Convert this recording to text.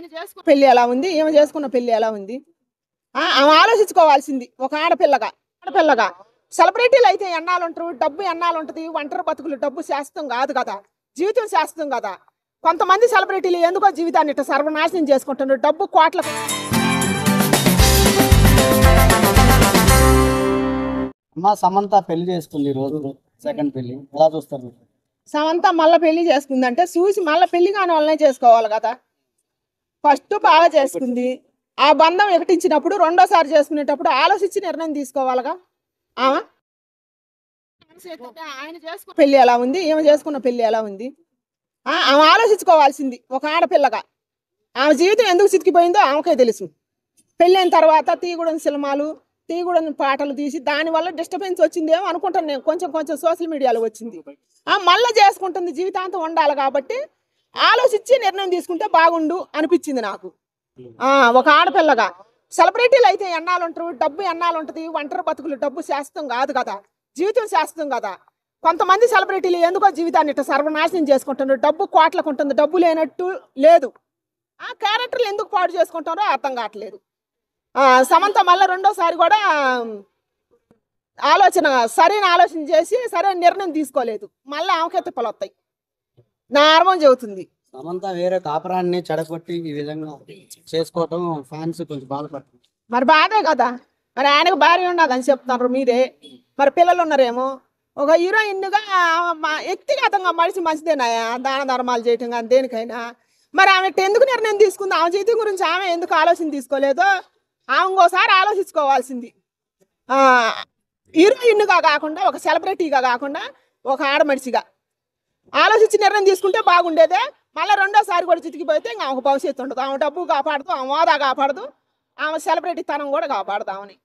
ఆయన చేసుకున్న పెళ్లి ఎలా ఉంది, ఈమె చేసుకున్న పెళ్లి ఎలా ఉంది? ఆమె ఆలోచించుకోవాల్సింది ఒక ఆడపిల్లగా. సెలబ్రిటీలు అయితే ఎన్నాళ్ళు ఉంటారు, డబ్బు ఎన్నాళ్ళు ఉంటుంది, ఒంటరి బతుకులు డబ్బు శాశ్వతం కాదు కదా, జీవితం శాశ్వతం కదా. కొంతమంది సెలబ్రిటీలు ఎందుకో జీవితాన్ని ఇట్లా సర్వనాశనం చేసుకుంటున్నారు, డబ్బు కోట్ల. అమ్మ సమంత పెళ్లి చేసుకుంది ఈ రోజు సెకండ్ పెళ్లి ఎలా చూస్తారు? సమంత మళ్ళీ పెళ్లి చేసుకుందంటే చూసి మళ్ళీ పెళ్లి కాని వాళ్ళనే చేసుకోవాలి కదా. ఫస్ట్ బాగా చేసుకుంది, ఆ బంధం ఎకటించినప్పుడు రెండోసారి చేసుకునేటప్పుడు ఆలోచించి నిర్ణయం తీసుకోవాలిగా. ఆమె ఆయన చేసుకున్న పెళ్లి ఎలా ఉంది, ఈమె చేసుకున్న పెళ్లి ఎలా ఉంది? ఆమె ఆలోచించుకోవాల్సింది ఒక ఆడపిల్లగా. ఆమె జీవితం ఎందుకు చితికిపోయిందో ఆమెకే తెలుసు. పెళ్ళైన తర్వాత తీయగూడని సినిమాలు, తీయగూడని పాటలు తీసి దానివల్ల డిస్టర్బెన్స్ వచ్చిందేమో అనుకుంటాను నేను. కొంచెం సోషల్ మీడియాలో వచ్చింది. మళ్ళీ చేసుకుంటుంది, జీవితాంతం ఉండాలి కాబట్టి ఆలోచించి నిర్ణయం తీసుకుంటే బాగుండు అనిపించింది నాకు. ఒక ఆడపిల్లగా సెలబ్రిటీలు అయితే ఎన్నాళ్ళు ఉంటారు, డబ్బు ఎన్నాళ్ళు ఉంటుంది, ఒంటరి బతుకులు డబ్బు శాశ్వతం కాదు కదా, జీవితం శాశ్వతం కదా. కొంతమంది సెలబ్రిటీలు ఎందుకో జీవితాన్ని ఇట్లా సర్వనాశనం చేసుకుంటున్నారు, డబ్బు కోట్లకు ఉంటుంది, డబ్బు లేనట్టు లేదు. ఆ క్యారెక్టర్లు ఎందుకు పాడు చేసుకుంటారో అర్థం కావట్లేదు. సమంత మళ్ళీ రెండోసారి కూడా సరైన ఆలోచన చేసి సరైన నిర్ణయం తీసుకోలేదు. మళ్ళీ ఆమెకే తిప్పలు వస్తాయి, నా అనుభవం చెబుతుంది. సమంత వేరే కాపురాన్ని చెడగొట్టి ఈ విధంగా చేసుకోవటం ఫ్యాన్స్ కొంచెం బాధపడుతుంది. మరి బాధే కదా, మరి ఆయనకు భార్య ఉండదని చెప్తున్నారు మీరే. మరి పిల్లలు ఉన్నారేమో. ఒక హీరోయిన్గా వ్యక్తిగతంగా మనిషి మంచిదేనాయా, దాన ధర్మాలు చేయటం కానీ దేనికైనా. మరి ఆమె ఎందుకు నిర్ణయం తీసుకుంది, ఆమె జీవితం గురించి ఆమె ఎందుకు ఆలోచన తీసుకోలేదో ఆమె ఇంకోసారి ఆలోచించుకోవాల్సింది. హీరోయిన్గా కాకుండా, ఒక సెలబ్రిటీగా కాకుండా, ఒక ఆడమనిషిగా ఆలోచించి నిర్ణయం తీసుకుంటే బాగుండేదే. మళ్ళీ రెండోసారి కూడా చితికిపోతే ఇంకా ఆమెకు భవిష్యత్తు ఉండదు. ఆమె డబ్బు కాపాడదు, ఆమె హోదా కాపాడదు, ఆమె సెలబ్రిటీ తనం కూడా కాపాడదు ఆమెని.